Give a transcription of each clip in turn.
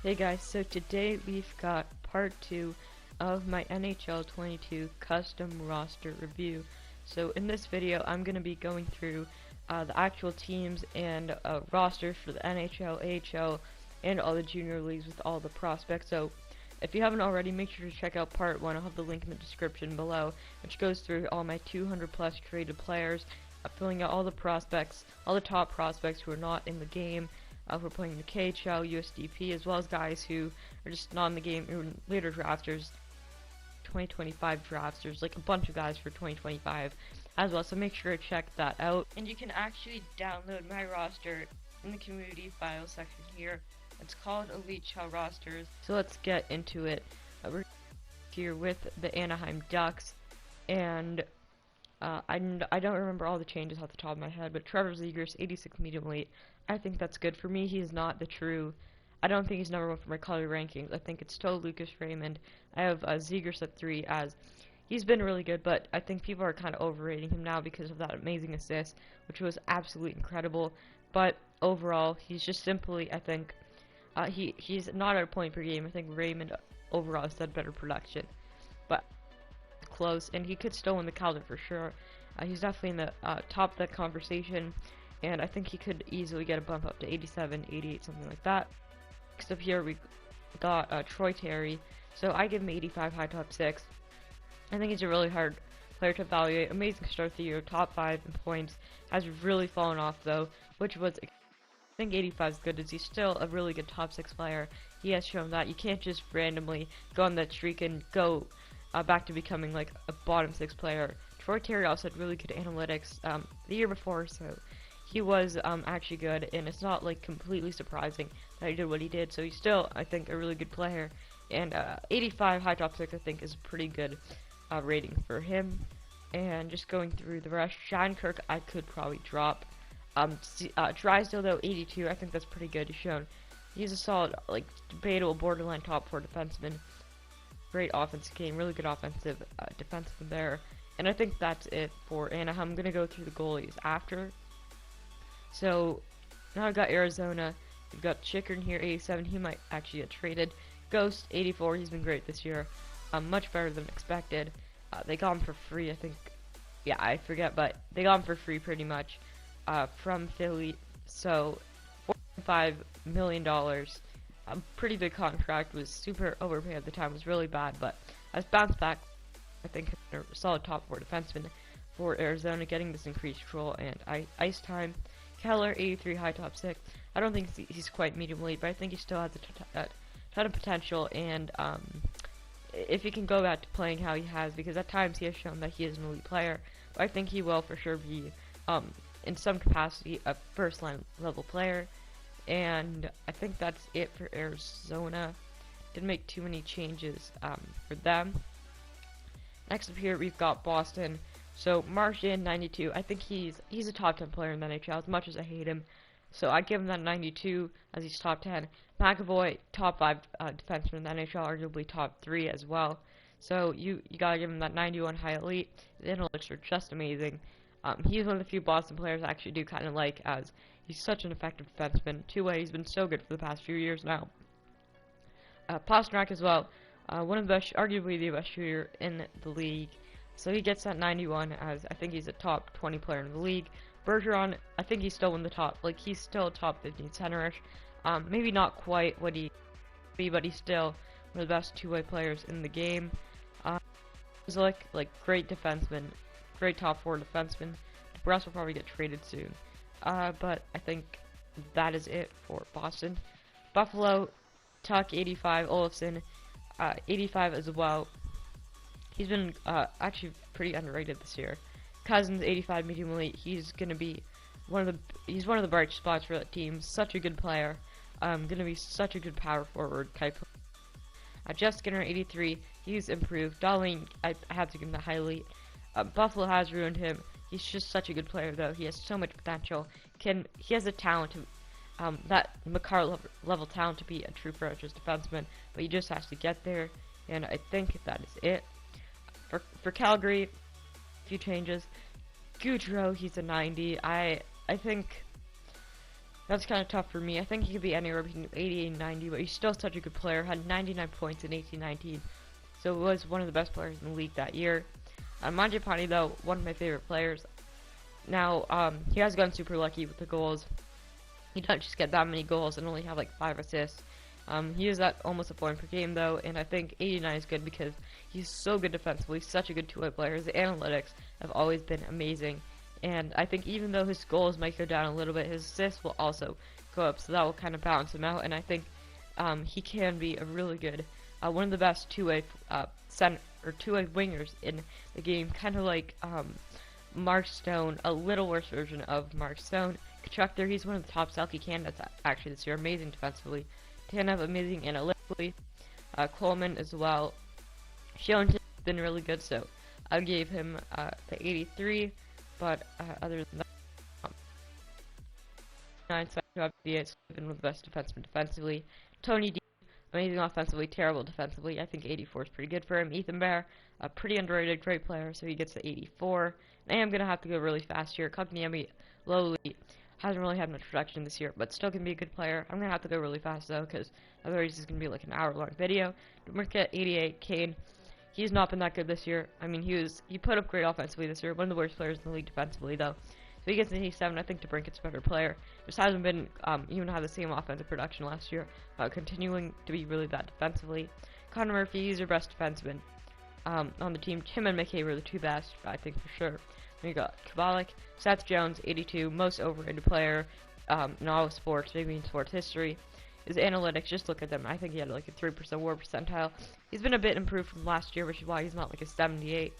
Hey guys, so today we've got part 2 of my NHL 22 custom roster review. So in this video I'm going to be going through the actual teams and rosters for the NHL, AHL, and all the junior leagues with all the prospects. So if you haven't already, make sure to check out part 1. I'll have the link in the description below, which goes through all my 200 plus created players, filling out all the prospects, all the top prospects who are not in the game. We're playing the Qmjhl, USDP, as well as guys who are just not in the game in later drafters, 2025 drafts. There's like a bunch of guys for 2025 as well, so make sure to check that out. And you can actually download my roster in the community files section here. It's called Untitled Rosters. So let's get into it. We're here with the Anaheim Ducks, and I don't remember all the changes off the top of my head, but Trevor Zegras, 86 medium weight. I think that's good. For me, he's not the true. I don't think he's number 1 for my color rankings. I think it's still Lucas Raymond. I have Zegras at 3 as he's been really good, but I think people are kind of overrating him now because of that amazing assist, which was absolutely incredible. But overall, he's just simply, I think, he's not at a point per game. I think Raymond overall has had better production, but close, and he could still win the Calder for sure. He's definitely in the top of that conversation, and I think he could easily get a bump up to 87, 88, something like that. Next up here we got Troy Terry, so I give him 85 high, top 6. I think he's a really hard player to evaluate. Amazing start of the year, top 5 in points. Has really fallen off though, which was, I think 85 is good, as he's still a really good top 6 player. He has shown that you can't just randomly go on that streak and go back to becoming like a bottom 6 player. Troy Terry also had really good analytics the year before, so he was actually good, and it's not like completely surprising that he did what he did. So he's still, I think, a really good player, and 85 high top 6 I think is a pretty good rating for him. And just going through the rest, Shattenkirk I could probably drop. Drysdale though, 82, I think that's pretty good. He's a solid, like, debatable borderline top 4 defenseman. Great offensive game, really good offensive defenseman there. And I think that's it for Anaheim. I'm gonna go through the goalies after. So now I've got Arizona. We've got Chickern here, 87. He might actually get traded. Ghost, 84. He's been great this year. Much better than expected. They got him for free, I think. Yeah, I forget, but they got him for free pretty much from Philly. So $4.5 million. A pretty big contract. Was super overpaid at the time. Was really bad, but has bounced back. I think a solid top 4 defenseman for Arizona, getting this increased role and ice time. Keller, 83 high top 6. I don't think he's quite medium weight, but I think he still has a ton of potential, and if he can go back to playing how he has, because at times he has shown that he is an elite player, but I think he will for sure be in some capacity a first line level player. And I think that's it for Arizona. Didn't make too many changes for them. Next up here we've got Boston. So Marchand, 92. I think he's a top 10 player in the NHL, as much as I hate him. So I give him that 92 as he's top 10. McAvoy, top 5 defenseman in the NHL, arguably top 3 as well. So you gotta give him that 91 high elite. His analytics are just amazing. He's one of the few Boston players I actually do kind of like, as he's such an effective defenseman. Two-way, he's been so good for the past few years now. Pastrnak as well, one of the best, arguably the best shooter in the league. So he gets that 91, as I think he's a top 20 player in the league. Bergeron, I think he's still in the top, like he's still a top 15 centerish. Maybe not quite what he be, but he's still one of the best two-way players in the game. He's like great defenseman, great top 4 defenseman. DeBrus will probably get traded soon. But I think that is it for Boston. Buffalo, Tuck, 85. Olofsson, 85 as well. He's been actually pretty underrated this year. Cousins, 85 medium elite. He's gonna be one of the bright spots for that team. Such a good player. Gonna be such a good power forward type. Jeff Skinner, 83. He's improved. Darling, I have to give him the high elite. Buffalo has ruined him. He's just such a good player though. He has so much potential. He has a talent to that Makar level talent to be a true ferocious defenseman, but he just has to get there. And I think that is it. For Calgary, a few changes. Qmjhl, he's a 90. I think That's kind of tough for me. I think he could be anywhere between 80 and 90, but he's still such a good player. Had 99 points in 18-19, so was one of the best players in the league that year. Mangiapane, though, one of my favorite players. Now, he has gotten super lucky with the goals. He doesn't just get that many goals and only have like 5 assists. He is at almost a point per game, though, and I think 89 is good because he's so good defensively. He's such a good two-way player. His analytics have always been amazing. And I think even though his goals might go down a little bit, his assists will also go up, so that will kind of balance him out. And I think he can be a really good, one of the best two-way two-way wingers in the game, kind of like Mark Stone, a little worse version of Mark Stone. Qmjhl, he's one of the top Selke candidates actually this year. Amazing defensively, Tanev amazing analytically, Coleman as well. Shion's been really good, so I gave him the 83. But other than that, 9 has been one of the best defensemen defensively. Tony D, amazing offensively, terrible defensively. I think 84 is pretty good for him. Ethan Bear, a pretty underrated, great player, so he gets the 84. And I am going to have to go really fast here. Qmjhl, lowly, hasn't really had much production this year, but still can be a good player. I'm going to have to go really fast, though, because otherwise this is going to be like an hour-long video. Marquette, 88, Kane. He's not been that good this year. I mean, he put up great offensively this year. One of the worst players in the league defensively, though. So he gets an 87. I think DeBrinket's a better player. Just hasn't been even had the same offensive production last year. Continuing to be really bad defensively. Connor Murphy, he's your best defenseman on the team. Him and McKay were the two best, I think, for sure. Then you got Qmjhl, Seth Jones, 82, most overrated player in all of sports, maybe in sports history. His analytics, just look at them. I think he had like a 3% WAR percentile. He's been a bit improved from last year, which is why he's not like a 78.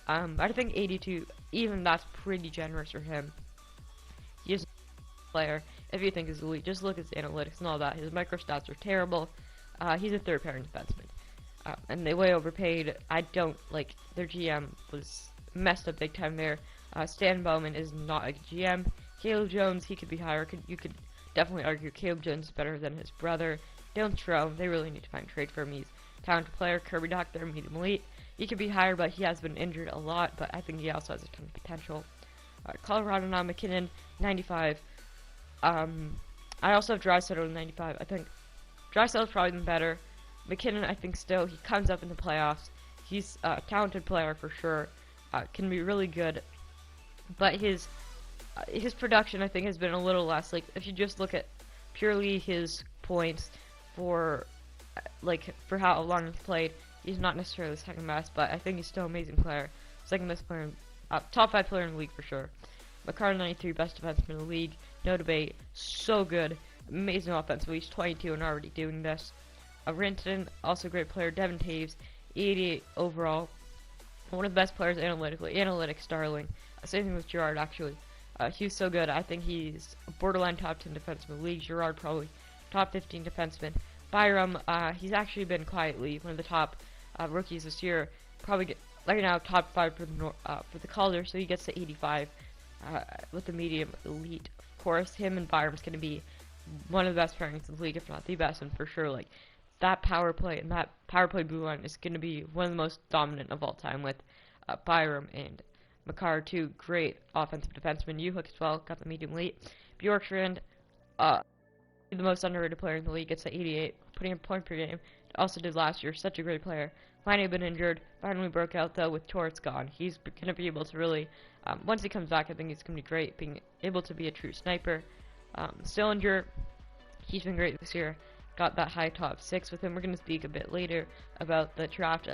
I think 82, even that's pretty generous for him. He is a player. If you think he's elite, just look at his analytics and all that. His microstats are terrible. He's a third pairing defenseman. And they way overpaid. I don't like their GM was messed up big time there. Stan Bowman is not a GM. Caleb Jones, he could be higher. You could definitely argue Caleb Jones is better than his brother. Dylan Strome, they really need to find a trade for him. He's a talented player. Kirby Doctor, medium elite. He could be higher, but he has been injured a lot, but I think he also has a ton of potential. Colorado now, McKinnon, 95. I also have Draisaitl 95. I think Draisaitl's probably been better. McKinnon, I think still, he comes up in the playoffs. He's a talented player for sure. Can be really good, but his production, I think, has been a little less. Like, if you just look at purely his points for how long he's played, he's not necessarily the second best, but I think he's still an amazing player. Second best player, top 5 player in the league for sure. Makar, 93, best defenseman in the league, no debate. So good, amazing offensively. He's 22 and already doing this. Rinton, also a great player. Devin Taves, 88 overall. One of the best players analytically. Analytics, darling. Same thing with Girard, actually. Hughes so good. I think he's a borderline top 10 defenseman in the league. Girard probably top 15 defenseman. Byram, he's actually been quietly one of the top rookies this year. Probably right now top 5 for the Calder, so he gets to 85 with the medium elite. Of course, him and Byram's going to be one of the best pairings in the league, if not the best, and for sure, like, that power play and that power play blue line is going to be one of the most dominant of all time with Byram and Makar, two great offensive defensemen. Qmjhl as well, got the medium elite. Bjorkstrand, the most underrated player in the league, gets to 88, putting a point per game. Also did last year, such a great player. Finally been injured, finally broke out though with Torres gone. He's going to be able to really, once he comes back, I think he's going to be great, being able to be a true sniper. Sillinger, he's been great this year. Got that high top 6 with him. We're going to speak a bit later about the draft.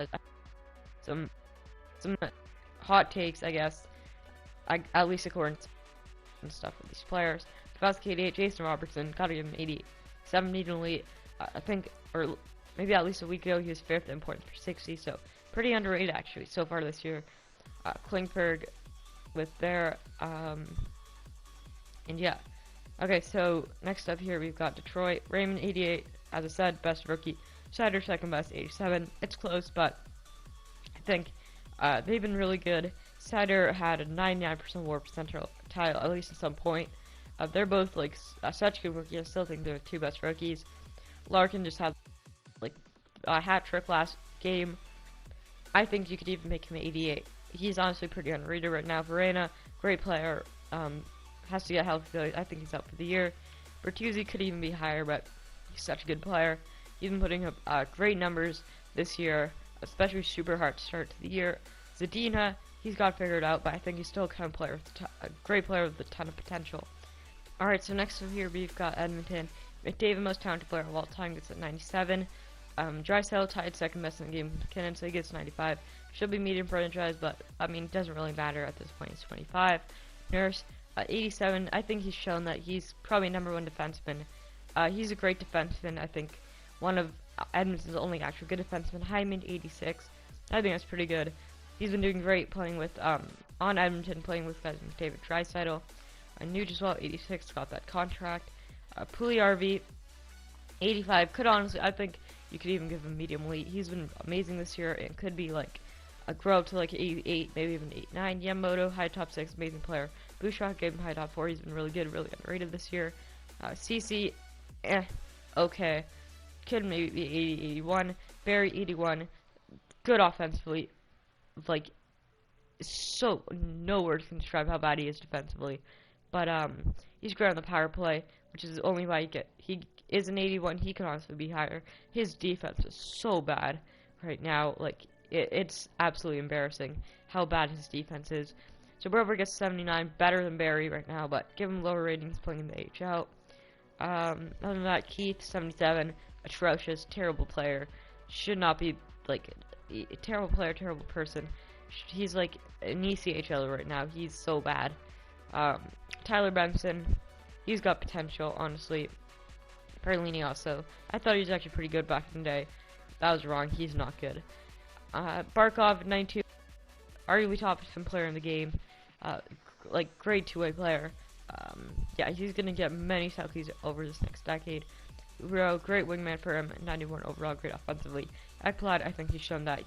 Some hot takes, I guess, at least according to and stuff with these players. Pavelski, 88, Jason Robertson, gotta give him 87 medium elite. I think, or maybe at least a week ago, he was 5th in points per 60, so pretty underrated actually so far this year. Klingberg with their, and yeah. Okay, so next up here we've got Detroit. Raymond, 88, as I said, best rookie. Seider, second best, 87. It's close, but I think they've been really good. Seider had a 99% WAR percentile, at least at some point. They're both like such good rookies. I still think they're the two best rookies. Larkin just had like a hat trick last game. I think you could even make him 88. He's honestly pretty underrated right now. Verena, great player. Has to get healthy. I think he's out for the year. Bertuzzi could even be higher, but he's such a good player. He's been putting up great numbers this year, especially super hard start to the year. Zadina, he's got figured out, but I think he's still a kind of player with a great player with a ton of potential. Alright, so next up here we've got Edmonton. McDavid, most talented player of all time, gets at 97. Draisaitl tied second best in the game with McKinnon, so he gets 95. Should be medium franchise, but I mean, it doesn't really matter at this point. He's 25. Nurse, 87. I think he's shown that he's probably #1 defenseman. He's a great defenseman. I think one of Edmonton's only actual good defensemen. Hyman, 86. I think that's pretty good. He's been doing great playing with on Edmonton, playing with guys like David Draisaitl. Nuge as well, 86. Got that contract. Puljujärvi, 85. Could honestly, I think you could even give him medium elite. He's been amazing this year and could be like a grow up to like 88, maybe even 89. Yamamoto, high top 6, amazing player. Bouchard gave him high top 4. He's been really good, really underrated this year. CC, okay. Could maybe be 80, 81. Barry, 81. Good offensively. Like, so no words can describe how bad he is defensively. But he's great on the power play, which is only why he is an 81. He can honestly be higher. His defense is so bad right now. Like, it's absolutely embarrassing how bad his defense is. So Brover gets 79, better than Barry right now, but give him lower ratings playing in the AHL. Other than that, Keith, 77, atrocious, terrible player. Should not be, like, a terrible player, terrible person. He's like an ECHL right now. He's so bad. Tyler Benson, he's got potential, honestly. Perlini also. I thought he was actually pretty good back in the day. That was wrong. He's not good. Barkov, 92, arguably top player in the game. Like, great two-way player. Yeah, he's going to get many Selkies over this next decade. Real great wingman for him, 91 overall, great offensively. Ekblad, I think he's shown that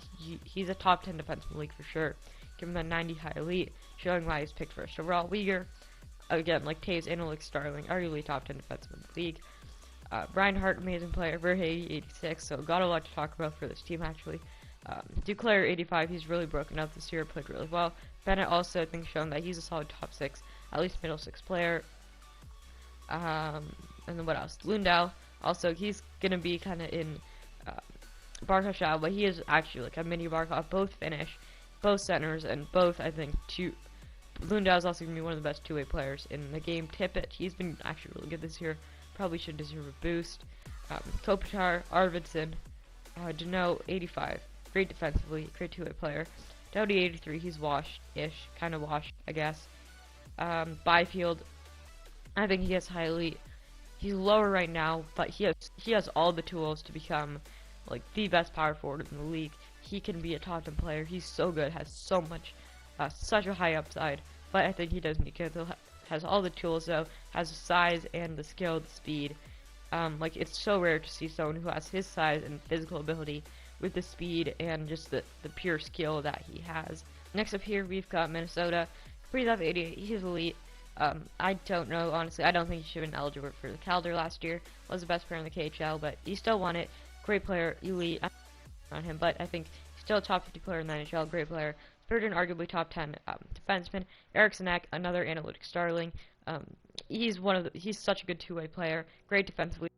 he's a top 10 defenseman in the league for sure. Give him that 90 high elite, showing why he's picked first overall. Uyghur, again, like Taves and like Starling, arguably top 10 defenseman in the league. Reinhardt, amazing player. Verhey, 86, so got a lot to talk about for this team actually. Duclair, 85, he's really broken out this year, played really well. Bennett also, I think, shown that he's a solid top 6, at least middle 6 player. And then what else? Lundell, also, he's going to be kind of in Barkov style, but he is actually like a mini Barkov, both Finnish, both centers, and both, I think, Lundell is also going to be one of the best two-way players in the game. Tippett, he's been actually really good this year, probably should deserve a boost. Kopitar Arvidsson, Dano, 85, great defensively, great two-way player. Doughty, 83, he's washed-ish, kind of washed, I guess. Byfield, I think he has high elite. He's lower right now, but he has all the tools to become like the best power forward in the league. He can be a top 10 player. He's so good, has so much, such a high upside. But I think he does need to. Has all the tools though, has the size and the skill, the speed. Like, it's so rare to see someone who has his size and physical ability with the speed and just the pure skill that he has. Next up here, we've got Minnesota. Kaprizov, 88, he's elite. I don't know, honestly. I don't think he should have been eligible for the Calder last year. Was the best player in the KHL, but he still won it. Great player, elite on him, but I think he's still a top 50 player in the NHL. Great player. Spurgeon, arguably top 10 defenseman. Eriksson Ek, another analytic starling. He's such a good two-way player. Great defensively,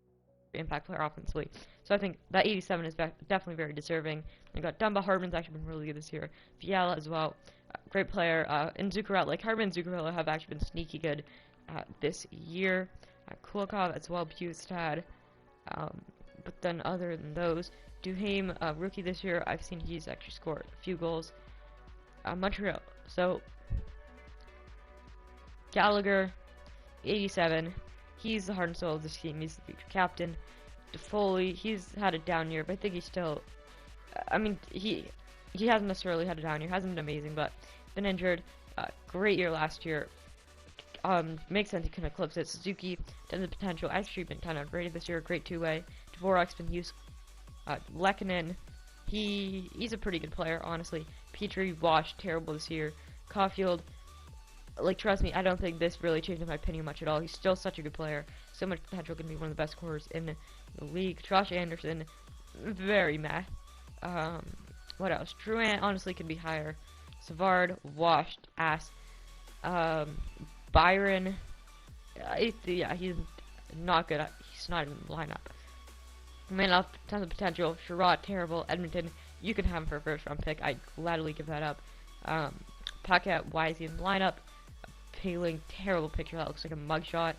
impact player offensively. So I think that 87 is definitely very deserving. I got Dumba. Hardman's actually been really good this year. Fiala as well. Great player. And Zuccarello, like Hardman and Zuccarello have actually been sneaky good this year. Kulikov as well, Bustad. But then other than those, Duhaime, rookie this year, I've seen he's actually scored a few goals. Montreal. So Gallagher, 87. He's the heart and soul of this team. He's the future captain. DeFoley, he's had a down year, but I think he's still. I mean, he hasn't necessarily had a down year. Hasn't been amazing, but been injured. Great year last year. Makes sense he can eclipse it. Suzuki, tons of potential. Actually been kind of rated this year. Great two-way. Dvorak's been used. Lehkonen, he's a pretty good player, honestly. Petrie, washed, terrible this year. Caulfield, like, trust me, I don't think this really changed my opinion much at all. He's still such a good player. So much potential, can be one of the best scorers in the league. Josh Anderson, very meh. What else? Drouin, honestly, could be higher. Savard, washed, ass. Byron, yeah, he's not good. He's not even in the lineup. Manoff, tons of potential. Sherrod, terrible. Edmonton, you can have him for a first round pick. I'd gladly give that up. Paquette, why is he in the lineup? Paling, terrible picture. That looks like a mugshot.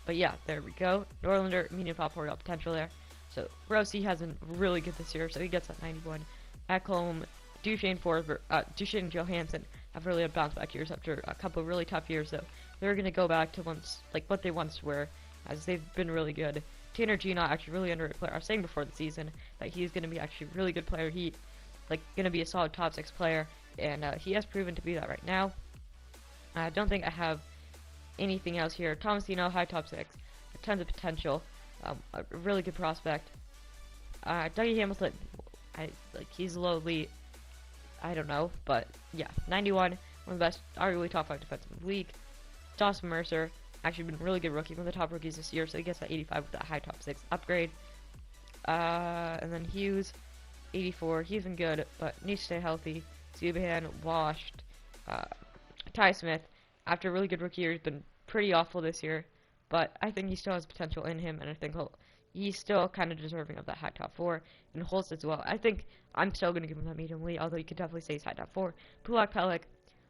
But yeah, there we go. Norlander, medium top 4 potential there. So Rossi has been really good this year, so he gets that 91. Ekholm, Duchesne, Forsberg, Duchesne and Johansson have really had bounce back years after a couple of really tough years, so they're gonna go back to what they once were, as they've been really good. Tanner Gina, actually really underrated player. I was saying before the season that he's gonna be actually a really good player. He gonna be a solid top 6 player, and he has proven to be that right now. I don't think I have anything else here. Tomasino, high top 6, tons of potential, a really good prospect. Dougie Hamilton, he's lowly, I don't know, but yeah, 91, one of the best, arguably top 5 defensemen in the league. Dawson Mercer, actually been a really good rookie, one of the top rookies this year, so he gets that 85 with that high top 6 upgrade. And then Hughes, 84, he's been good, but needs to stay healthy. Subban, washed. Ty Smith, after a really good rookie year, has been pretty awful this year, but I think he still has potential in him, and I think he's still kind of deserving of that high top 4. And Holtz as well. I think I'm still going to give him that medium elite, although you could definitely say he's high top 4. Pulak Pelech,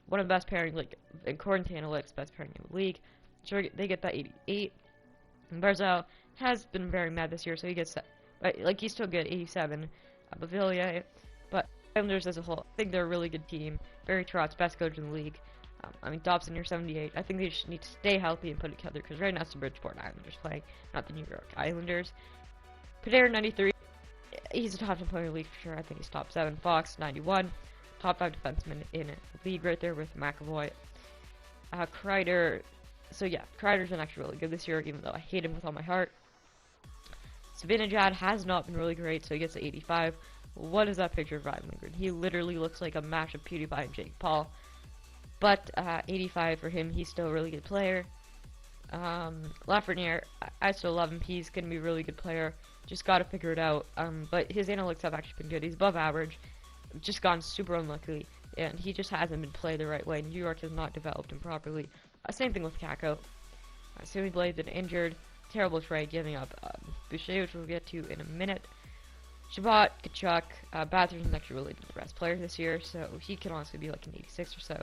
one of the best pairings, according to analytics, best pairing in the league. So they get that 88. And Barzal has been very mad this year, so he gets that, he's still good, 87. Bavilier, but Islanders as a whole, I think they're a really good team. Barry Trotz, best coach in the league. Dobson, you're 78. I think they just need to stay healthy and put it together, because right now it's the Bridgeport Islanders playing, not the New York Islanders. Pader, 93. He's a top 10 player in the league for sure. I think he's top 7. Fox, 91. Top 5 defenseman in the league right there with McAvoy. Kreider. So yeah, Kreider's been actually really good this year, even though I hate him with all my heart. Zibanejad has not been really great, so he gets an 85. What is that picture of Ryan Lindgren? He literally looks like a mash of PewDiePie and Jake Paul. But 85 for him, he's still a really good player. Lafreniere, I still love him. He's going to be a really good player. Just got to figure it out. But his analytics have actually been good. He's above average. Just gone super unlucky. And he just hasn't been played the right way. New York has not developed him properly. Same thing with Kako. Sammy Blade's been injured. Terrible trade, giving up Boucher, which we'll get to in a minute. Shabbat, Kachuk, Batherson's actually really been the best player this year, so he can honestly be like an 86 or so.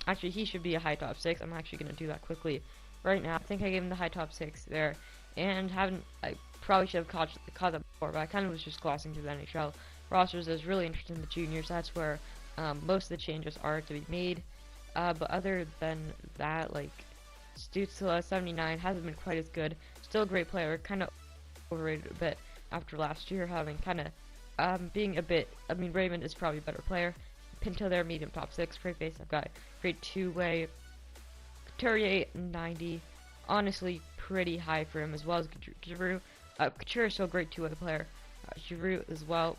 Actually, he should be a high top 6. I'm actually going to do that quickly right now. I think I gave him the high top 6 there, and I probably should have caught that before, but I kind of was just glossing through the NHL rosters. I was really interested in the juniors. That's where most of the changes are to be made. But other than that, Stützle, 79, hasn't been quite as good. Still a great player, kind of overrated a bit after last year, having kind of being a bit. Raymond is probably a better player. Pinto there, medium top 6, great face. I've got great two-way. Couturier, 90. Honestly, pretty high for him, as well as Giroux. Couture is still a great two-way player. Giroux as well.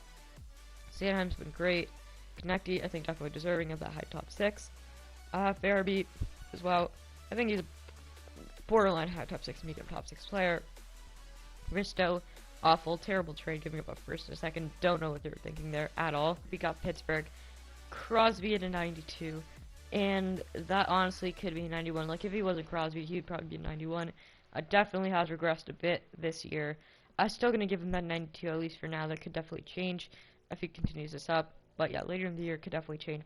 Sanheim's been great. Konecny, I think definitely deserving of that high top 6. Farabee as well. I think he's a borderline high top 6, medium top 6 player. Risto, awful, terrible trade, giving up a first and a second. Don't know what they were thinking there at all. We got Pittsburgh. Crosby at a 92, and that honestly could be a 91. If he wasn't Crosby, he'd probably be a 91. Definitely has regressed a bit this year. I'm still going to give him that 92, at least for now. That could definitely change if he continues this up. But yeah, later in the year, could definitely change.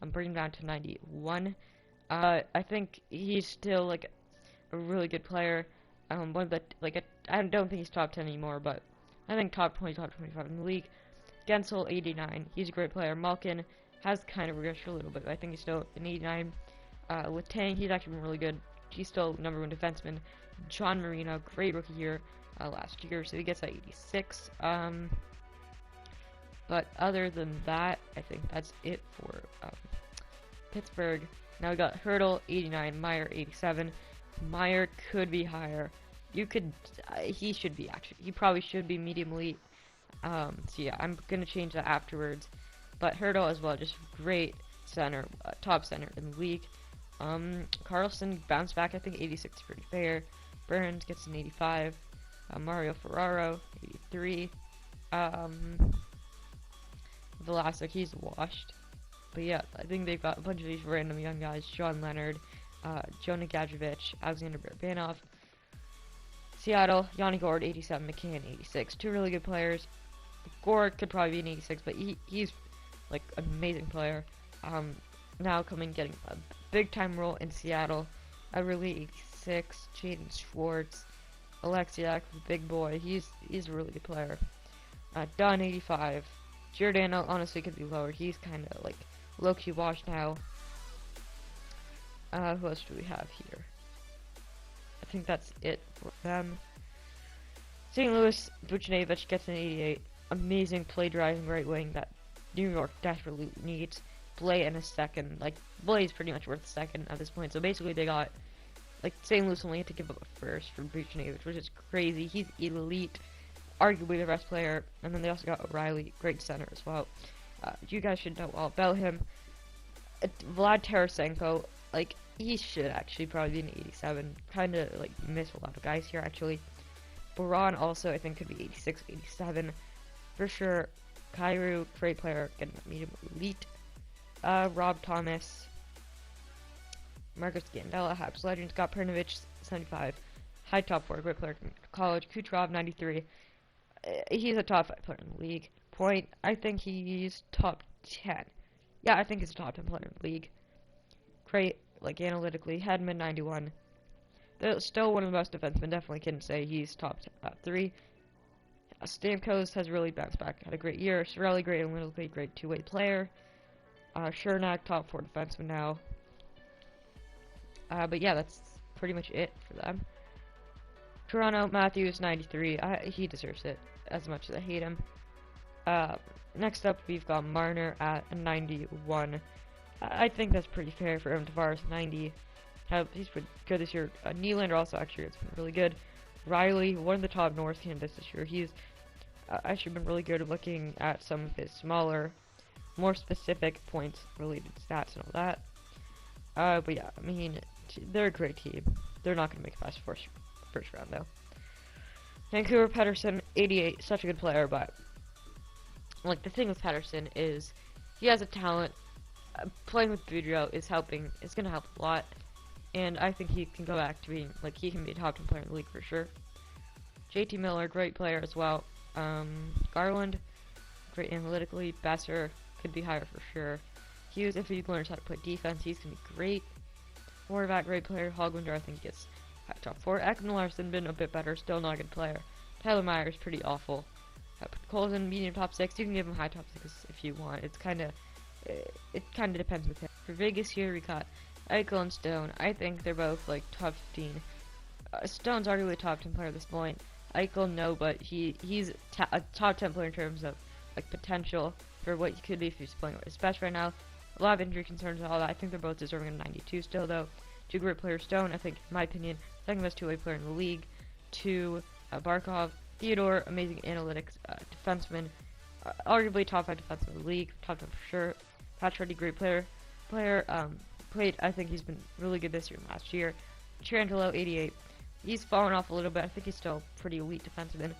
I'm bringing him down to 91. I think he's still, a really good player. One of the, I don't think he's top 10 anymore, but I think top 20, top 25 in the league. Gensel, 89. He's a great player. Malkin has kind of regressed a little bit, but I think he's still an 89. Letang, he's actually been really good. He's still #1 defenseman. John Marino, great rookie year last year, so he gets that 86. But other than that, I think that's it for Pittsburgh. Now we got Hurdle, 89, Meyer, 87. Meyer could be higher. He should be, actually. He probably should be medium elite. So yeah, I'm going to change that afterwards. But Hurdle as well, just great center, top center in the league. Carlson bounced back, I think 86 is pretty fair. Burns gets an 85. Mario Ferraro, 83. Vlasic, he's washed. But yeah, I think they've got a bunch of these random young guys. Sean Leonard, Jonah Gadjevich, Alexander Barabanov. Seattle, Yanni Gord, 87, McCann, 86. Two really good players. Gord could probably be an 86, but he's like an amazing player. Now getting a big time role in Seattle. I really 86. Jaden Schwartz, Alexiak, the big boy. He's a really good player. Dunn, 85. Giordano honestly could be lower. He's kind of like low-key washed now. Who else do we have here? I think that's it for them. St. Louis, Buchnevich gets an 88. Amazing play driving right wing that New York desperately needs. Blay and a second. Like, Blay is pretty much worth a second at this point. So basically they got, like, St. Louis only had to give up a first for Buchnevich, which is crazy. He's elite. Arguably the best player. And then they also got O'Reilly, great center as well. You guys should know all about him. Vlad Tarasenko, like, he should actually probably be an 87. Kind of, like, miss a lot of guys here, actually. Baron also, I think, could be 86, 87. For sure. Kyrou, great player, getting medium elite. Rob Thomas. Marcus Scandella, Habs legend. Scott Pernovich, 75. High top 4, great player from college. Kucherov, 93. He's a top 5 player in the league. Point, I think he's top 10. Yeah, I think he's a top 10 player in the league. Great, like, analytically. Hedman, 91. They're still one of the best defensemen. Definitely can say he's top 3. Stamkos has really bounced back. Had a great year. Sorelli, great analytically, great two-way player. Chernak, top 4 defenseman now. But yeah, that's pretty much it for them. Toronto, Matthews, 93. He deserves it, as much as I hate him. Next up, we've got Marner at 91. I think that's pretty fair for him. Tavares, 90. He's been good this year. Nylander also actually has been really good. Riley, one of the top North candidates this year. He's actually been really good at looking at some of his smaller, more specific points-related stats and all that. But yeah, I mean, they're a great team. They're not going to make it past first round, though. Vancouver, Pettersson, 88. Such a good player, but like, the thing with Pettersson is he has a talent. Playing with Boudreaux is helping. It's going to help a lot. And I think he can go back to being, like, he can be a top 10 player in the league for sure. JT Miller, great player as well. Garland, great analytically. Besser could be higher for sure. Hughes, if he learns how to play defense, he's going to be great. Horvat, great player. Hoglander, I think, gets top 4. Ekman Larson, been a bit better. Still not a good player. Tyler Myers, pretty awful. Colson, medium top 6. You can give him high top 6 if you want. It kind of depends with him. For Vegas here, we got Eichel and Stone. I think they're both like top 15. Stone's arguably a top 10 player at this point. Eichel, no, but he's a top 10 player in terms of like potential for what he could be if he's playing with his best right now. A lot of injury concerns and all that. I think they're both deserving of 92 still, though. Two great players. Stone, I think, in my opinion, second best two-way player in the league. Two, Barkov Theodore, amazing analytics defenseman. Arguably top 5 defenseman in the league, top 10 for sure. Pacioretty, great player. Played, I think he's been really good this year and last year. Pietrangelo, 88. He's fallen off a little bit. I think he's still pretty elite defenseman.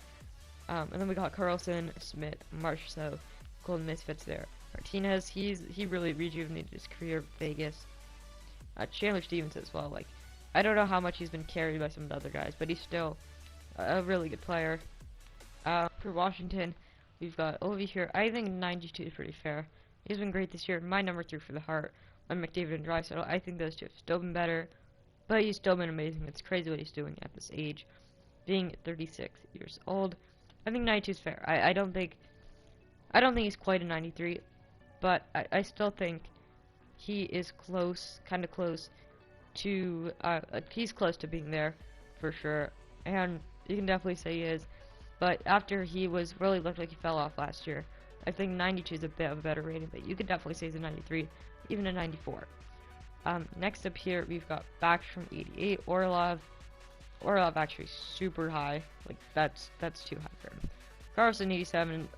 And then we got Carlson, Smith, Marchessault, Golden Misfits there. Martinez, he really rejuvenated his career in Vegas. Chandler Stevens as well. Like, I don't know how much he's been carried by some of the other guys, but he's still a really good player. For Washington, we've got Ovi here. I think 92 is pretty fair. He's been great this year. My number 3 for the Heart on McDavid and Draisaitl. I think those two have still been better, but he's still been amazing. It's crazy what he's doing at this age, being 36 years old. I think 92 is fair. I don't think he's quite a 93, but I still think he is close, kind of close to, he's close to being there for sure, and you can definitely say he is. But after he really looked like he fell off last year, I think 92 is a bit of a better rating, but you could definitely say he's a 93, even a 94. Next up here, we've got Backstrom, 88. Orlov actually super high. Like, that's too high for him. Carlson, 87.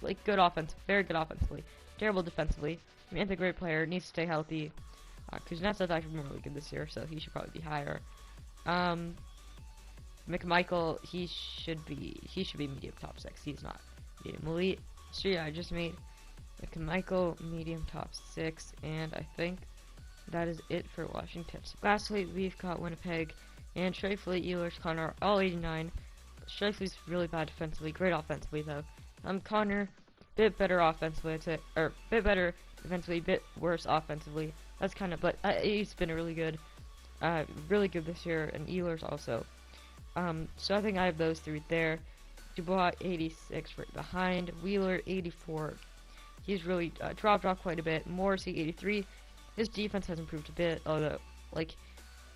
Like, good offense, very good offensively. Terrible defensively. Mantha, great player, needs to stay healthy. Kuznetsov's actually been really good this year, so he should probably be higher. McMichael, he should be medium top 6. He's not medium elite. So yeah, I just made McMichael medium top 6, and I think that is it for Washington. So lastly, we've got Winnipeg, And Scheifele, Ehlers, Connor, all 89. Scheifele's really bad defensively, great offensively though. Connor, bit better offensively, I'd say, or bit better defensively, bit worse offensively. That's kind of, but he's been really good this year, and Ehlers also. So I think I have those three there. Dubois 86 right behind. Wheeler 84. He's really dropped off quite a bit. Morrissey 83. His defense has improved a bit, although like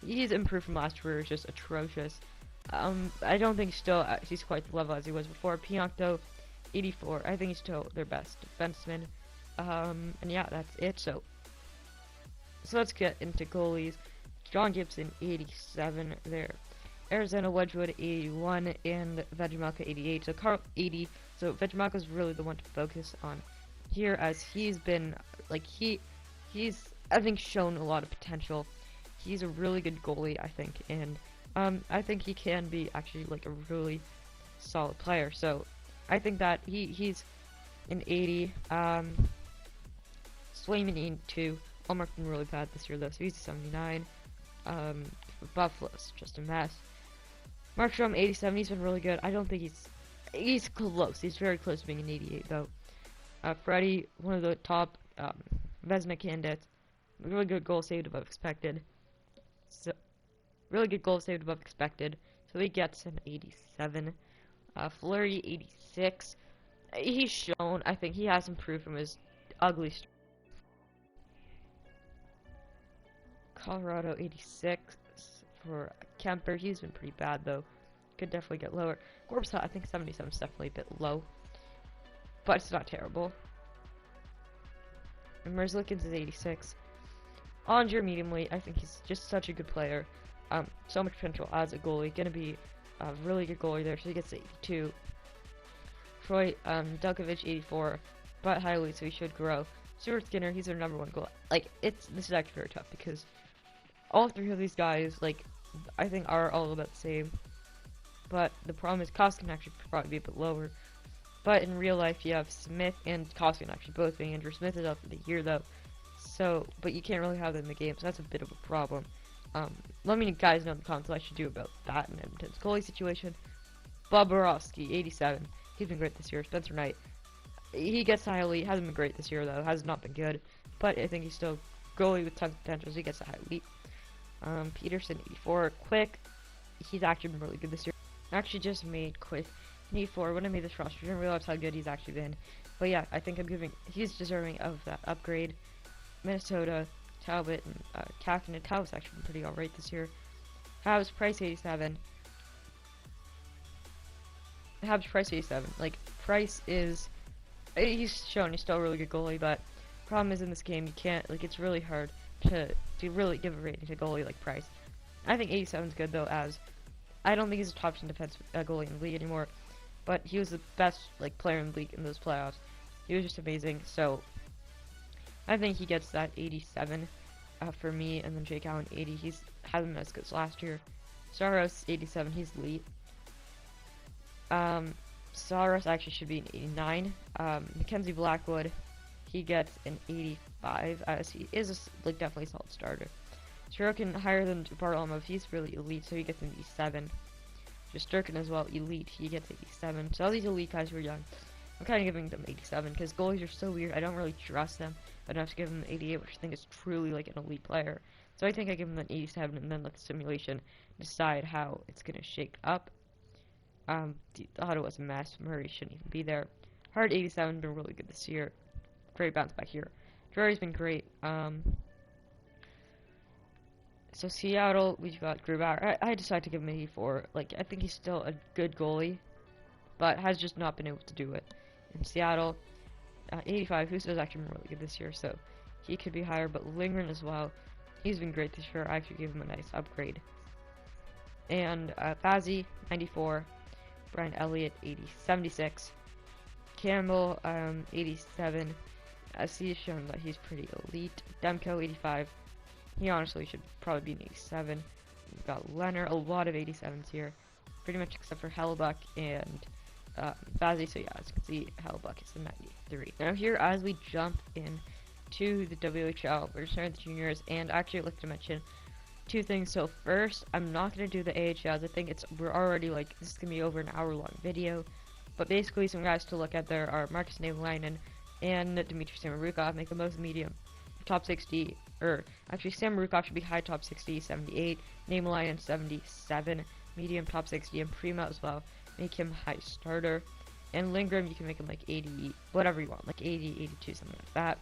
he's improved from last year. It's just atrocious. I don't think he's quite the level as he was before. Pionk though 84. I think he's still their best defenseman. And yeah, that's it. So let's get into goalies. John Gibson 87 there. Arizona Wedgwood 81 and Vegemalka 88. So Carl 80. So Vegemalka's really the one to focus on here, as he's been like he's I think shown a lot of potential. He's a really good goalie, I think, and I think he can be actually like a really solid player. So I think that he's an 80. Swayman 82. Allmark's been really bad this year though, so he's a 79. Buffalo's just a mess. Markstrom 87, he's been really good. I don't think he's close. He's very close to being an 88 though. Freddie, one of the top Vezina candidates. Really good goal saved above expected. So really good goal saved above expected. So he gets an 87. Fleury 86. He's shown, I think he has improved from his ugly start. Colorado 86 for Kemper. He's been pretty bad though. Could definitely get lower. Corbs, I think 77 is definitely a bit low, but it's not terrible. And Merzlikins is 86. Andre medium weight. I think he's just such a good player. So much potential as a goalie. Gonna be a really good goalie there. So he gets 82. Troy Dulkovic 84, but highly, so he should grow. Stuart Skinner, he's their #1 goal. Like this is actually very tough because all three of these guys, like, I think are all about the same. But the problem is cost can actually probably be a bit lower. But in real life, you have Smith and Koskinen actually both being injured. Smith is out for the year though, so but you can't really have them in the game, so that's a bit of a problem. Let me guys know in the comments what I should do about that in Edmonton's goalie situation. Bobrovsky 87. He's been great this year. Spencer Knight, he gets high elite. Hasn't been great this year though. Has not been good, but I think he's still goalie with tons of potential. So he gets a high elite. Peterson 84. Quick, he's actually been really good this year. I actually just made Quick 84 when I made this roster. I didn't realize how good he's actually been. But yeah, I think he's deserving of that upgrade. Minnesota, Talbot, and Kapanen. Talbot's actually been pretty alright this year. Habs, Price 87. Habs, Price 87. Like, Price is, he's shown he's still a really good goalie, but problem is in this game you can't, like, it's really hard to really give a rating to a goalie like Price. I think 87 is good though, as I don't think he's a top 10 defense goalie in the league anymore, but he was the best like player in the league in those playoffs. He was just amazing, so I think he gets that 87 for me. And then Jake Allen 80. He hasn't been as good as last year. Saros 87. He's elite. Saros actually should be an 89. Mackenzie Blackwood, he gets an 85, as he is like definitely a solid starter. Sorokin higher than Varlamov, he's really elite, so he gets an 87. Shesterkin as well, elite, he gets 87. So all these elite guys who are young, I'm kind of giving them 87 because goalies are so weird. I don't really trust them enough to give them an 88, which I think is truly like an elite player. So I think I give them an 87 and then let the simulation decide how it's gonna shake up. Ottawa's a mess. Murray shouldn't even be there. Hard 87, been really good this year. Great bounce back here. Drury's been great. So Seattle, we've got Grubauer. I decided to give him an 84. Like, I think he's still a good goalie, but has just not been able to do it. In Seattle, 85. Hughes has actually been really good this year, so he could be higher. But Lindgren as well. He's been great this year. I actually gave him a nice upgrade. And Bazzi, 94. Brian Elliott, 76. Campbell, 87. He's shown that he's pretty elite. Demko, 85. He honestly should probably be an 87. We've got Leonard, a lot of 87s here, pretty much except for Hellbuck and Bazzi. So yeah, as you can see, Hellbuck is a 93. Now here, as we jump in to the WHL, we're starting the juniors, and actually I'd like to mention two things. So first, I'm not gonna do the AHLs. I think we're already like this is gonna be over an hour-long video. But basically, some guys to look at there are Marcus Navalainen and Dmitry Samorukov. Make the most medium, top 60, or actually Samorukov should be high top 60, 78. Navalainen 77, medium top 60, and Prima as well. Make him high starter. And Lindgren, you can make him like 80, whatever you want, like 80, 82, something like that.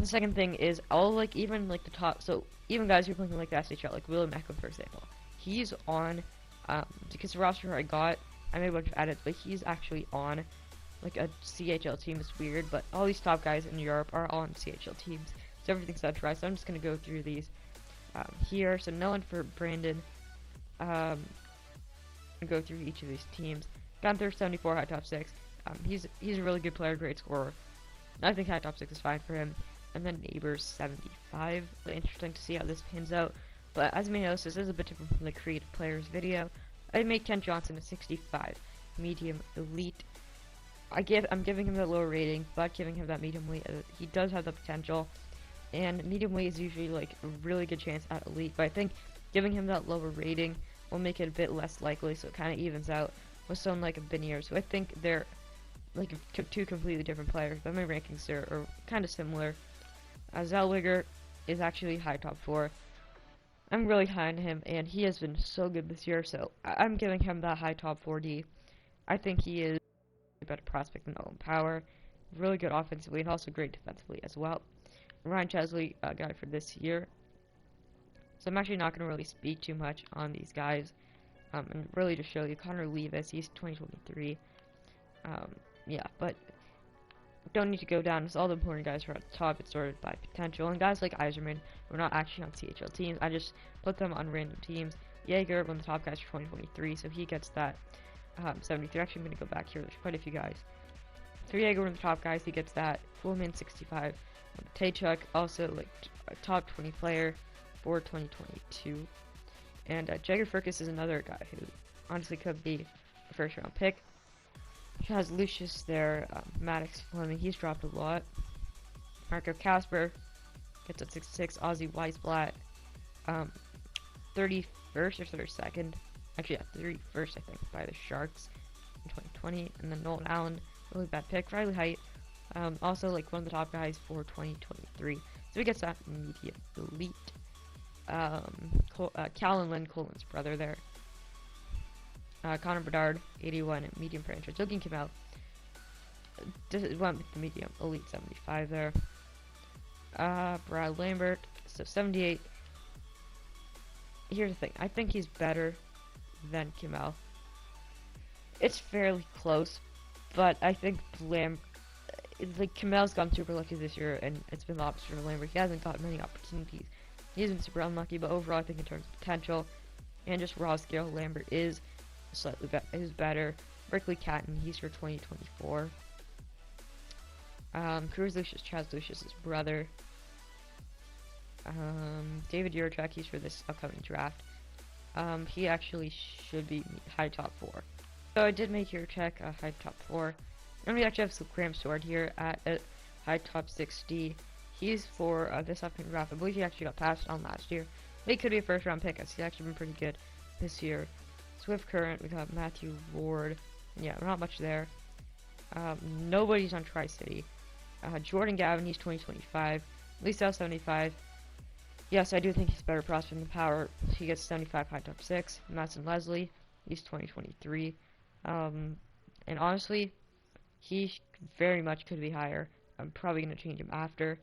The second thing is, I'll like even like the top, so even guys who are playing like the SHL, like William Eklund, for example, he's on, because the roster I got, I made a bunch of edits, but he's actually on like a CHL team. It's weird, but all these top guys in Europe are on CHL teams, so everything's centralized. So I'm just gonna go through these here. So no one for Brandon. Go through each of these teams. Gunther 74, high top 6. He's a really good player, great scorer. I think high top 6 is fine for him. And then Neighbors 75. Really interesting to see how this pans out. But as you may notice, this is a bit different from the creative players video. I make Kent Johnson a 65, medium elite. I'm giving him that lower rating, but giving him that medium elite. He does have the potential, and medium elite is usually like a really good chance at elite. But I think giving him that lower rating will make it a bit less likely, so it kind of evens out with someone like a Benier. So I think they're like two completely different players, but my rankings are kind of similar. Zellweger is actually high top 4. I'm really high on him, and he has been so good this year, so I'm giving him that high top 4D. I think he is a better prospect than Owen Power. Really good offensively, and also great defensively as well. Ryan Chesley, guy for this year. So I'm actually not going to really speak too much on these guys, and really just show you Connor Levis, he's 2023. Yeah, but don't need to go down. It's all the important guys who are at the top. It's sorted by potential, and guys like Eiserman were not actually on CHL teams. I just put them on random teams. Jaeger, one of the top guys for 2023, so he gets that 73. Actually, I'm going to go back here. There's quite a few guys. So Jaeger, one of the top guys, he gets that. Fullman 65. Taychuk, also like a top 20 player for 2022. And Jagger Furcus is another guy who honestly could be a first round pick. He has Lucius there, Maddox Fleming, he's dropped a lot. Marco Casper gets at 66, Ozzy Weisblatt, 31st or 32nd, actually yeah, 31st I think, by the Sharks in 2020. And then Nolan Allen, really bad pick. Riley Height, also like one of the top guys for 2023. So he gets that medium elite. Callan Lynn, Colin's brother there. Connor Bedard, 81, medium franchise. Looking Qmjhl, went with the medium elite 75 there. Brad Lambert, so 78. Here's the thing, I think he's better than Qmjhl. It's fairly close, but I think Qmjhl's gotten super lucky this year, and it's been the opposite for Lambert. He hasn't got many opportunities. He's been super unlucky, but overall I think in terms of potential and just raw skill, Lambert is slightly better. Berkeley Catton, he's for 2024. Cruz Lucius, Chaz Lucius' brother. David Juracek, he's for this upcoming draft. He actually should be high top 4. So I did make Juracek a high top 4. And we actually have some Graham Sword here at a high top 60. He's for this upcoming draft. I believe he actually got passed on last year. But he could be a first round pick, as he's actually been pretty good this year. Swift Current, we got Matthew Ward. Yeah, not much there. Nobody's on Tri-City. Jordan Gavin, he's 2025. Lisa 75. Yes, I do think he's better prospect than Power. He gets 75 high top 6. Madsen Leslie, he's 2023. And honestly, he very much could be higher. I'm probably going to change him after.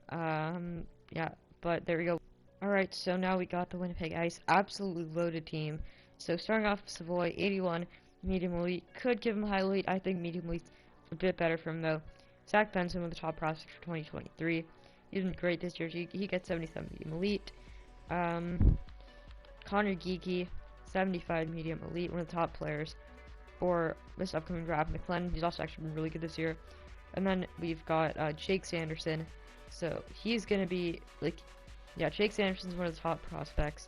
Yeah, but there we go. Alright, so now we got the Winnipeg Ice. Absolutely loaded team. So starting off with Savoy, 81, medium elite. Could give him high elite. I think medium elite's a bit better for him though. Zach Benson, one of the top prospects for 2023. He's been great this year. He gets 77 medium elite. Connor Geeky, 75 medium elite, one of the top players for this upcoming draft. McLennan, he's also actually been really good this year. And then we've got Jake Sanderson. So he's gonna be like, yeah, Jake Sanderson's one of the top prospects.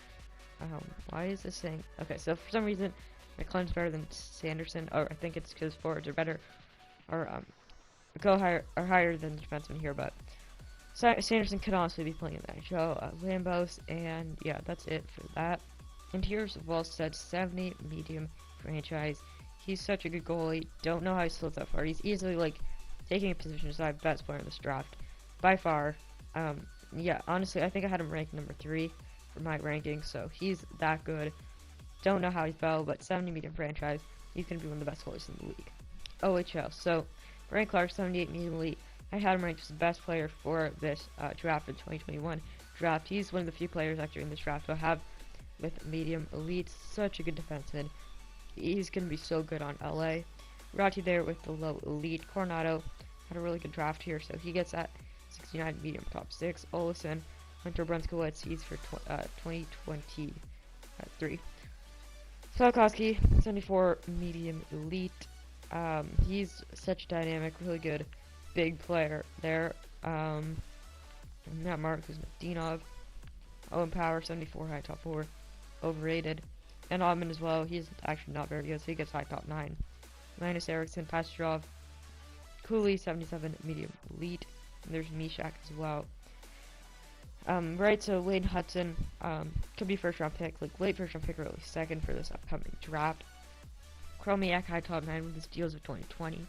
Why is this saying? Okay, so for some reason, McLennan's better than Sanderson, or I think it's because forwards are better, or higher than the defenseman here. But Sanderson could honestly be playing in the NHL. Lambos, and yeah, that's it for that. And here's Wallstead, 70 medium franchise. He's such a good goalie. Don't know how he slid that far. He's easily like taking a position aside best player in this draft by far. Yeah, honestly, I think I had him ranked number 3 for my ranking, so he's that good. Don't know how he fell, but 70 medium franchise. He's gonna be one of the best goalies in the league. OHL. So Brian Clark, 78 medium elite. I had him ranked as the best player for this draft in 2021 draft. He's one of the few players actually in this draft who I have with medium elite. Such a good defenseman. He's going to be so good on LA. Rati there with the low elite. Coronado had a really good draft here, so he gets at 69 medium top 6. Olsen, Hunter Brunskowitz, he's for 2023. Salkowski, 74 medium elite. He's such a dynamic, really good big player there. Matt Mark, who's Dinov. Owen Power, 74 high top 4. Overrated. And Ottman as well. He's actually not very good, so he gets high top 9. Linus Eriksson, Pastrov. Cooley, 77 medium elite. And there's Mishak as well. Right, so Lane Hudson could be first round pick, like late first round pick or early second for this upcoming draft. Chromiak, high top 9 with his deals of 2020.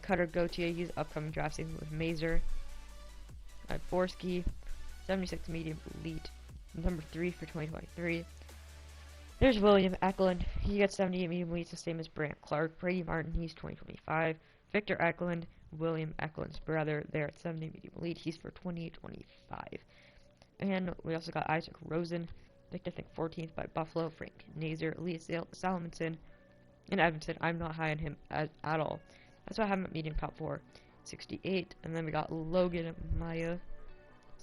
Cutter Gauthier, he's upcoming draft season with Mazer. Borski, 76 medium elite, number 3 for 2023. There's William Eklund, he gets 78 medium elite, the same as Brant Clark. Brady Martin, he's 2025. Victor Eklund, William Eklund's brother, there at 70 medium elite, he's for 2025. And we also got Isaac Rosen, picked I think 14th by Buffalo. Frank Nazer, Elias Salmonson, and Edmonton. I'm not high on him at all. That's why I have him at medium top 4, 68. And then we got Logan Maya.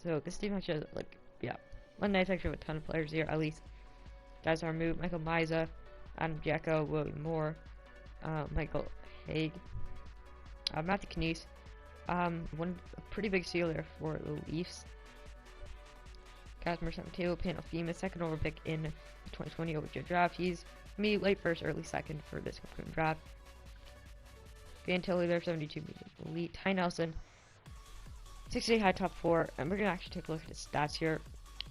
So this team actually, like, yeah, one nice actually with a ton of players here, at least. Guys are moved. Michael Miza, Adam Jacko, William Moore, Michael Haig, Matthew Knies. A pretty big sealer for the Leafs. Kazimir Samateo, Panofima, second overall pick in the 2020 OHL draft. He's me late first, early second for this upcoming draft. Van Tilly there, 72 medium elite. Ty Nelson, 68 high top 4, and we're gonna actually take a look at his stats here.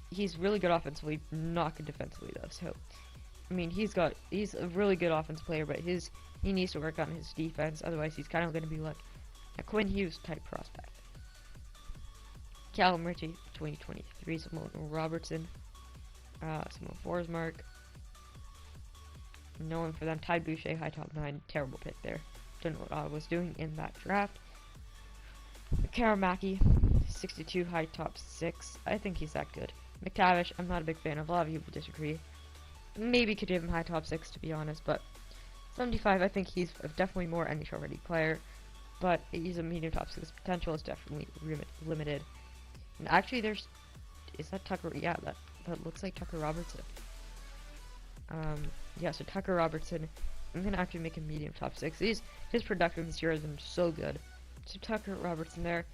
He's really good offensively, not good defensively though. So, I mean, he's a really good offensive player, but he needs to work on his defense. Otherwise, he's kind of gonna be like a Quinn Hughes type prospect. Callum Ritchie, 2023. Simone Robertson, Simone Forsmark. No one for them. Ty Boucher, high top 9. Terrible pick there. Don't know what I was doing in that draft. Karamaki, 62 high top 6. I think he's that good. McTavish, I'm not a big fan of. A lot of people disagree. Maybe could give him high top 6 to be honest, but 75, I think he's definitely more NHL ready player, but he's a medium top 6. Potential is definitely limited. And actually is that Tucker? Yeah, that looks like Tucker Robertson. Yeah, so Tucker Robertson, I'm gonna actually make him medium top 6. His production this year has been so good. So Tucker Robertson there,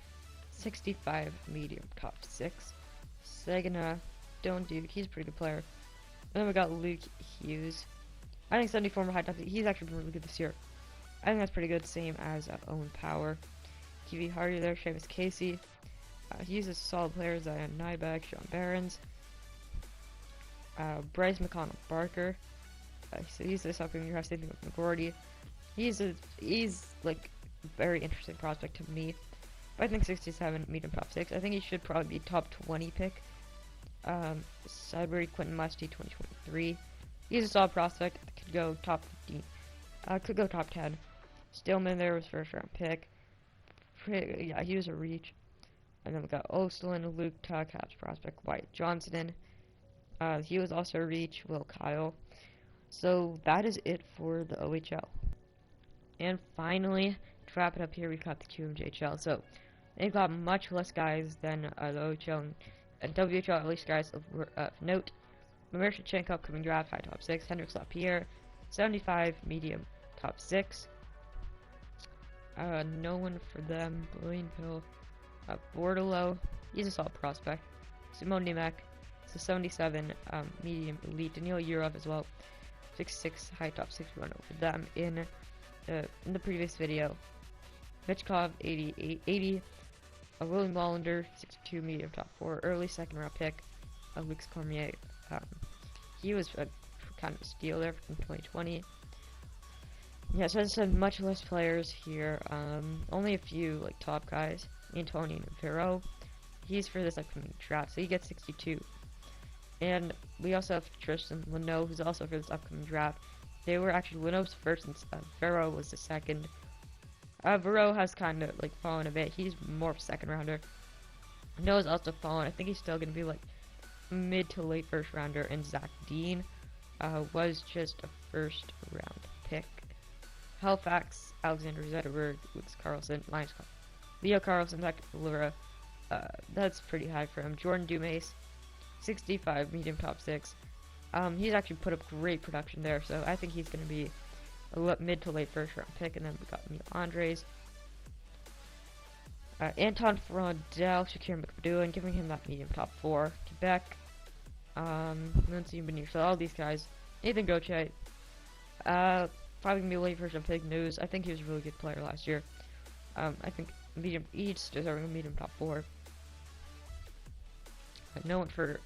65 medium top 6. Saginaw, Don't Duke, he's a pretty good player. And then we got Luke Hughes. I think 74 high top 6. He's actually been really good this year. I think that's pretty good, same as Owen Power. TV Hardy there, Seamus Casey. He's a solid player, Zion Nybeck, Sean Barons. Bryce McConnell Barker. So he's this upcoming draft, same thing with McGordy. He's like a very interesting prospect to me. But I think 67 medium top 6. I think he should probably be top 20 pick. Sudbury Quentin Musty, 2023. He's a solid prospect. Could go top 15. Could go top 10. Stillman there was first round pick. Yeah, he was a reach. And then we got Ostlin, Luke Tuck, Caps prospect, Wyatt Johnson. He was also a reach, Will Kyle. So that is it for the OHL. And finally, to wrap it up here, we've got the Qmjhl. So they've got much less guys than the OHL and WHL, at least guys of note. Mamirshchenko upcoming draft, high top 6. Hendrix LaPierre, 75 medium top 6. No one for them. Blaineville, Bordelot, he's a solid prospect. Simon Nemec, so 77 medium elite. Daniil Yurov as well, 66 high top 6. We went over them in the previous video. Michkov, 80 William Wallander, 62, medium top 4, early second round pick. Luke's Qmjhl. He was a kind of a steal there from 2020. Yeah, so I said much less players here. Only a few like top guys. Antonio Vero. He's for this upcoming draft, so he gets 62. And we also have Tristan Leno, who's also for this upcoming draft. They were actually Leno's first, and Vero was the second. Vero has kind of like fallen a bit. He's more of a second rounder. Noah's also fallen. I think he's still going to be like mid to late first rounder. And Zach Dean was just a first round pick. Halifax, Alexander Zetterberg, Lucas Carlson, Leo Carlson, Zach Valera. That's pretty high for him. Jordan Dumas, 65, medium top 6. He's actually put up great production there, so I think he's going to be a mid to late first round pick. And then we got Neil Andres, Anton Frondel, Shakir McAdoo, giving him that medium top 4. Quebec, Lindsay Benier, so all these guys. Nathan Gauthier, probably going to be late first round pick news. I think he was a really good player last year. I think medium each deserving a medium top 4. No one for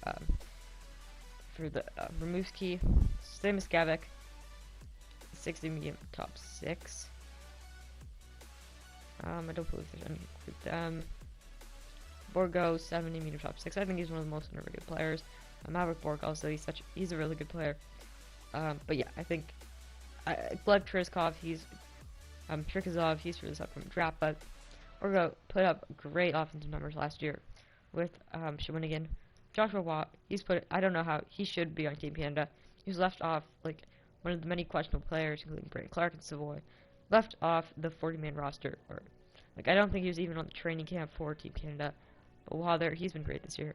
the Rimouski, Seamus Gavik, 60 medium top 6. I don't believe there's any with them. Borgo, 70 medium top 6. I think he's one of the most underrated players. Maverick Borgo, so he's a really good player. But yeah, I think Gleb Triskov, Trikazov, he's for this upcoming draft, but Borgo put up great offensive numbers last year with Shawinigan. Joshua Watt, I don't know how, he should be on Team Canada. He was left off, like, one of the many questionable players, including Brandon Clark and Savoy, left off the 40-man roster, or, like, I don't think he was even on the training camp for Team Canada, but while there, he's been great this year.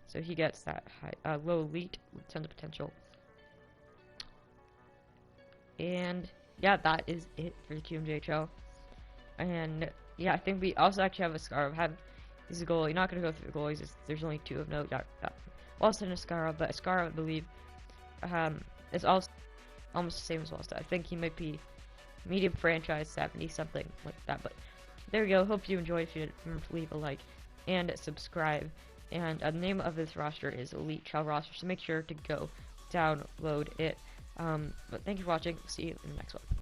So he gets that high, low elite with tons of potential. And, yeah, that is it for the Qmjhl. And, yeah, I think we also actually have a Scarab. He's a goalie. Not going to go through the goalies. There's only 2 of note. Walston and Ascara, but Ascara, I believe, is also almost the same as Walston. I think he might be medium franchise 70, something like that. But there we go. Hope you enjoyed. If you did, remember to leave a like and subscribe. And the name of this roster is Elite Child Roster, so make sure to go download it. But thank you for watching. See you in the next one.